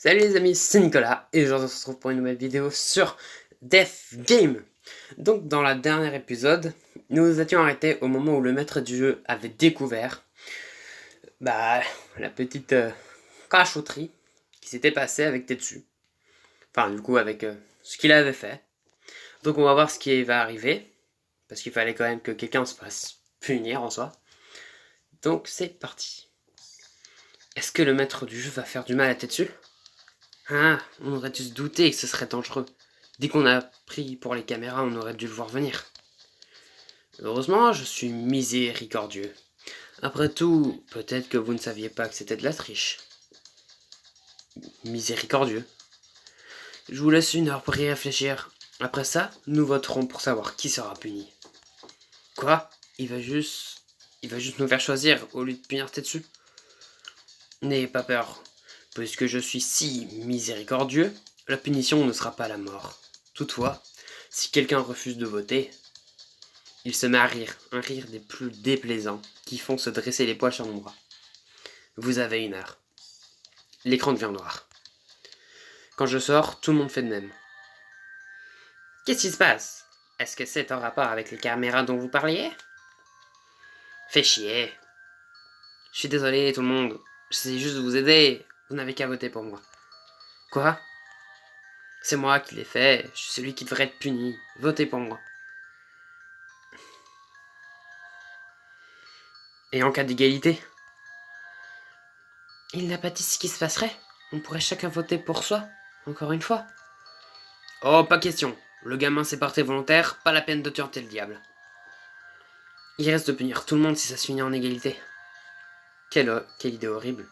Salut les amis, c'est Nicolas et aujourd'hui on se retrouve pour une nouvelle vidéo sur Death Game. Donc dans la dernière épisode, nous nous étions arrêtés au moment où le maître du jeu avait découvert la petite cachotterie qui s'était passée avec Tetsu. Enfin du coup avec ce qu'il avait fait. Donc on va voir ce qui va arriver, parce qu'il fallait quand même que quelqu'un se fasse punir en soi. Donc c'est parti. Est-ce que le maître du jeu va faire du mal à Tetsu? Ah, on aurait dû se douter que ce serait dangereux. Dès qu'on a pris pour les caméras, on aurait dû le voir venir. Heureusement, je suis miséricordieux. Après tout, peut-être que vous ne saviez pas que c'était de la triche. Miséricordieux. Je vous laisse 1 heure pour y réfléchir. Après ça, nous voterons pour savoir qui sera puni. Quoi? Il va juste nous faire choisir au lieu de punir Tetsu. N'ayez pas peur. Puisque je suis si miséricordieux, la punition ne sera pas la mort. Toutefois, si quelqu'un refuse de voter, il se met à rire, un rire des plus déplaisants, qui font se dresser les poils sur mon bras. Vous avez 1 heure. L'écran devient noir. Quand je sors, tout le monde fait de même. Qu'est-ce qui se passe? Est-ce que c'est en rapport avec les caméras dont vous parliez? Fait chier. Je suis désolé tout le monde, j'essaie juste de vous aider, vous n'avez qu'à voter pour moi. Quoi? C'est moi qui l'ai fait, je suis celui qui devrait être puni, votez pour moi. Et en cas d'égalité? Il n'a pas dit ce qui se passerait. On pourrait chacun voter pour soi, encore une fois. Oh, pas question. Le gamin s'est porté volontaire, pas la peine de tenter le diable. Il reste de punir tout le monde si ça se finit en égalité. Quelle idée horrible.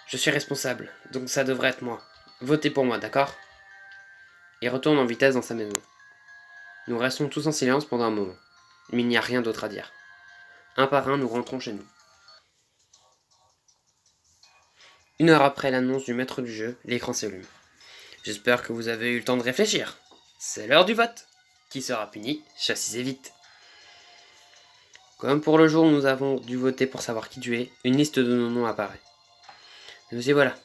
Je suis responsable, donc ça devrait être moi. Votez pour moi, d'accord? Il retourne en vitesse dans sa maison. Nous restons tous en silence pendant un moment, mais il n'y a rien d'autre à dire. Un par un, nous rentrons chez nous. 1 heure après l'annonce du maître du jeu, l'écran s'allume. J'espère que vous avez eu le temps de réfléchir. C'est l'heure du vote. Qui sera puni? Chassez vite. Comme pour le jour où nous avons dû voter pour savoir qui tuer, une liste de nos noms apparaît. Nous y voilà.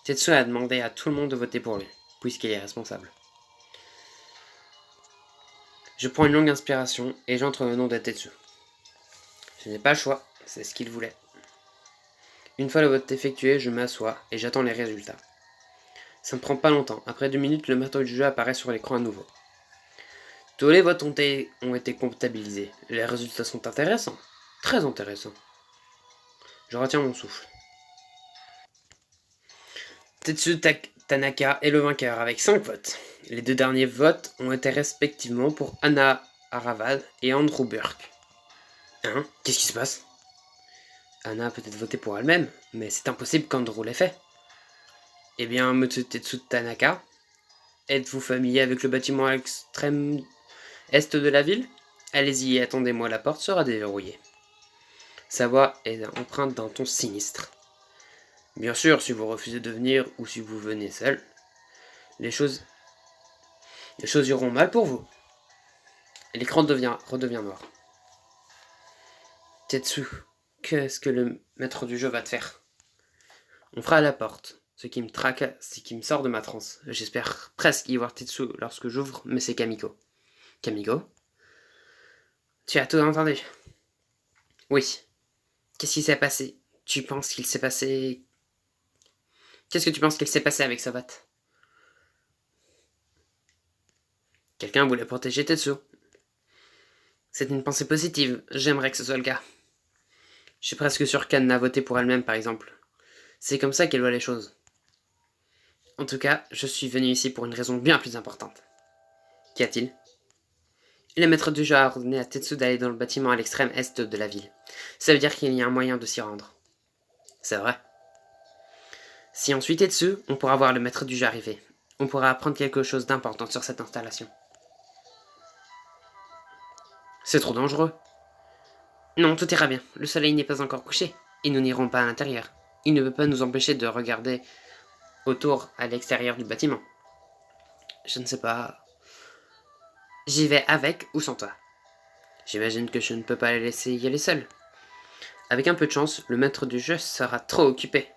Tetsu a demandé à tout le monde de voter pour lui, puisqu'il est responsable. Je prends une longue inspiration et j'entre le nom de Tetsu. Je n'ai pas le choix, c'est ce qu'il voulait. Une fois le vote effectué, je m'assois et j'attends les résultats. Ça ne prend pas longtemps. Après 2 minutes, le maître du jeu apparaît sur l'écran à nouveau. Tous les votes ont été comptabilisés. Les résultats sont intéressants. Très intéressants. Je retiens mon souffle. Tetsu Tanaka est le vainqueur avec 5 votes. Les 2 derniers votes ont été respectivement pour Anna Aravad et Andrew Burke. Hein? Qu'est-ce qui se passe? Anna a peut-être voté pour elle-même, mais c'est impossible qu'Andrew l'ait fait. Eh bien, monsieur Tetsu Tanaka, êtes-vous familier avec le bâtiment à l'extrême est de la ville? Allez-y et attendez-moi, la porte sera déverrouillée. Sa voix est empreinte d'un ton sinistre. Bien sûr, si vous refusez de venir ou si vous venez seul, les choses iront mal pour vous. L'écran redevient noir. Tetsu, qu'est-ce que le maître du jeu va te faire? On fera à la porte. Ce qui me traque, c'est qui me sort de ma transe. J'espère presque y voir Tetsu lorsque j'ouvre, mais c'est Kamiko. Kamiko? Tu as tout entendu? Oui. Qu'est-ce qui s'est passé? Tu penses qu'il s'est passé... Qu'est-ce que tu penses qu'il s'est passé avec sa batte? Quelqu'un voulait protéger Tetsu. C'est une pensée positive, j'aimerais que ce soit le cas. Je suis presque sûr qu'Anne a voté pour elle-même, par exemple. C'est comme ça qu'elle voit les choses. En tout cas, je suis venu ici pour une raison bien plus importante. Qu'y a-t-il? Le maître du jeu a ordonné à Tetsu d'aller dans le bâtiment à l'extrême est de la ville. Ça veut dire qu'il y a un moyen de s'y rendre. C'est vrai. Si on suit Tetsu, on pourra voir le maître du jeu arriver. On pourra apprendre quelque chose d'important sur cette installation. C'est trop dangereux. Non, tout ira bien. Le soleil n'est pas encore couché. Et nous n'irons pas à l'intérieur. Il ne peut pas nous empêcher de regarder autour à l'extérieur du bâtiment. Je ne sais pas... J'y vais avec ou sans toi. J'imagine que je ne peux pas la laisser y aller seule. Avec un peu de chance, le maître du jeu sera trop occupé.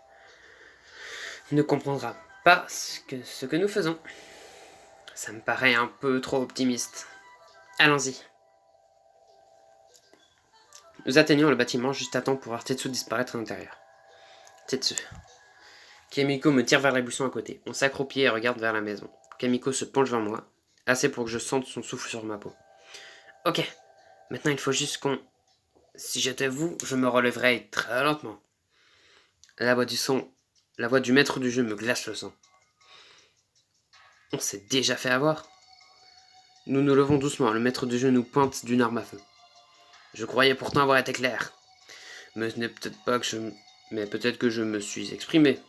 ne comprendra pas ce que nous faisons. Ça me paraît un peu trop optimiste. Allons-y. Nous atteignons le bâtiment juste à temps pour voir Tetsu disparaître à l'intérieur. Tetsu. Kamiko me tire vers les buissons à côté. On s'accroupit et regarde vers la maison. Kamiko se penche vers moi, assez pour que je sente son souffle sur ma peau. Ok, maintenant il faut juste qu'on... Si j'étais vous, je me relèverais très lentement. La voix du maître du jeu me glace le sang. On s'est déjà fait avoir. Nous nous levons doucement, le maître du jeu nous pointe d'une arme à feu. Je croyais pourtant avoir été clair. Mais ce n'est peut-être pas que je... Mais peut-être que je me suis exprimé.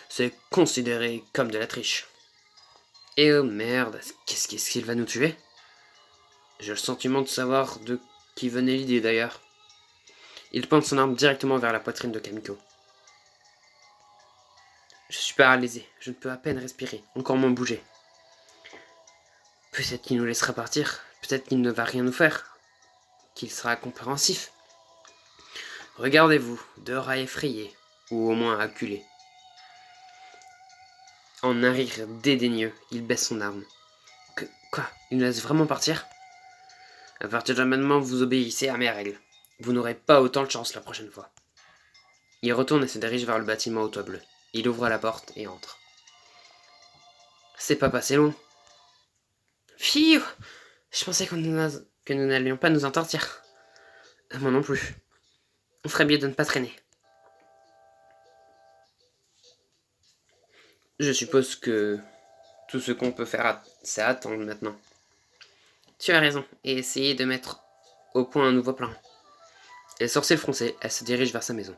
C'est considéré comme de la triche. Et oh merde, qu'est-ce qu'il va nous tuer? J'ai le sentiment de savoir de qui venait l'idée d'ailleurs. Il pointe son arme directement vers la poitrine de Kamiko. Je suis paralysé, je ne peux à peine respirer, encore moins bouger. Peut-être qu'il nous laissera partir, peut-être qu'il ne va rien nous faire, qu'il sera compréhensif. Regardez-vous, dehors à effrayer, ou au moins acculé. En un rire dédaigneux, il baisse son arme. Quoi? Il nous laisse vraiment partir? À partir de maintenant, vous obéissez à mes règles. Vous n'aurez pas autant de chance la prochaine fois. Il retourne et se dirige vers le bâtiment au toit bleu. Il ouvre la porte et entre. C'est pas passé long. Pfiou! Je pensais que nous n'allions pas nous en sortir. Moi non plus. On ferait mieux de ne pas traîner. Je suppose que tout ce qu'on peut faire, c'est attendre maintenant. Tu as raison, et essayer de mettre au point un nouveau plan. Les sourcils froncés, elle se dirige vers sa maison.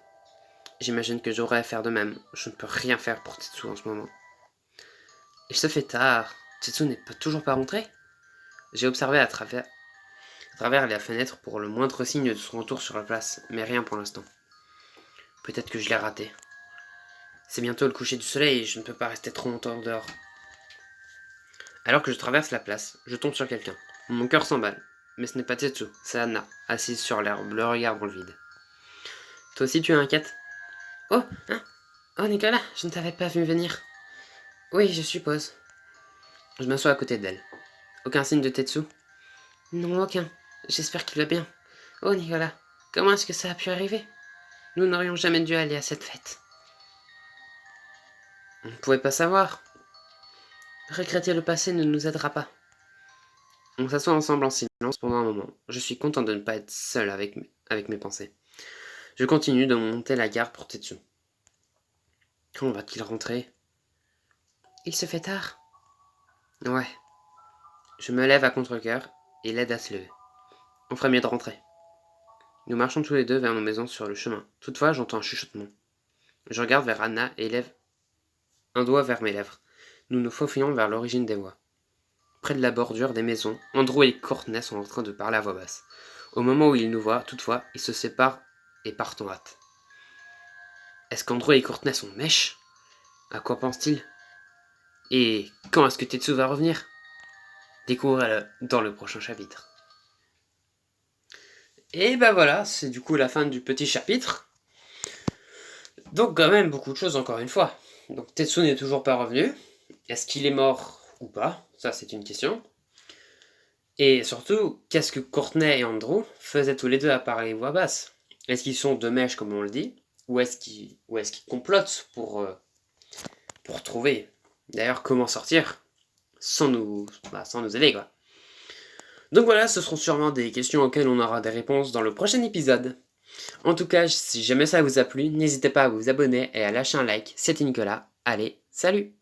J'imagine que j'aurais à faire de même. Je ne peux rien faire pour Tetsu en ce moment. Il se fait tard. Tetsu n'est toujours pas rentré. J'ai observé à travers la fenêtre pour le moindre signe de son retour sur la place, mais rien pour l'instant. Peut-être que je l'ai raté. C'est bientôt le coucher du soleil et je ne peux pas rester trop longtemps dehors. Alors que je traverse la place, je tombe sur quelqu'un. Mon cœur s'emballe. Mais ce n'est pas Tetsu, c'est Anna, assise sur l'herbe, le regard dans le vide. Toi aussi tu es inquiète? Oh, hein? Oh Nicolas, je ne t'avais pas vu venir. Oui, je suppose. Je m'assois à côté d'elle. Aucun signe de Tetsu? Non, aucun. J'espère qu'il va bien. Oh Nicolas, comment est-ce que ça a pu arriver? Nous n'aurions jamais dû aller à cette fête. On ne pouvait pas savoir. Regretter le passé ne nous aidera pas. On s'assoit ensemble en silence pendant un moment. Je suis content de ne pas être seul avec mes pensées. Je continue de monter la garde pour Tetsu. Quand va-t-il rentrer? Il se fait tard. Ouais. Je me lève à contre-cœur et l'aide à se lever. On ferait mieux de rentrer. Nous marchons tous les deux vers nos maisons sur le chemin. Toutefois, j'entends un chuchotement. Je regarde vers Anna et lève un doigt vers mes lèvres. Nous nous faufilons vers l'origine des voix. Près de la bordure des maisons, Andrew et Courtney sont en train de parler à voix basse. Au moment où ils nous voient, toutefois, ils se séparent et partent en hâte. Est-ce qu'Andrew et Courtney sont mèches? À quoi pense-t-il? Et quand est-ce que Tetsu va revenir? Découvrez-le dans le prochain chapitre. Et ben voilà, c'est du coup la fin du petit chapitre. Donc quand même beaucoup de choses encore une fois. Donc Tetsu n'est toujours pas revenu. Est-ce qu'il est mort ou pas? Ça c'est une question. Et surtout, qu'est-ce que Courtney et Andrew faisaient tous les deux à parler voix basse? Est-ce qu'ils sont de mèche comme on le dit? Ou est-ce qu'ils complotent pour trouver? D'ailleurs, comment sortir sans nous aider quoi? Donc voilà, ce seront sûrement des questions auxquelles on aura des réponses dans le prochain épisode. En tout cas, si jamais ça vous a plu, n'hésitez pas à vous abonner et à lâcher un like. C'était Nicolas. Allez, salut!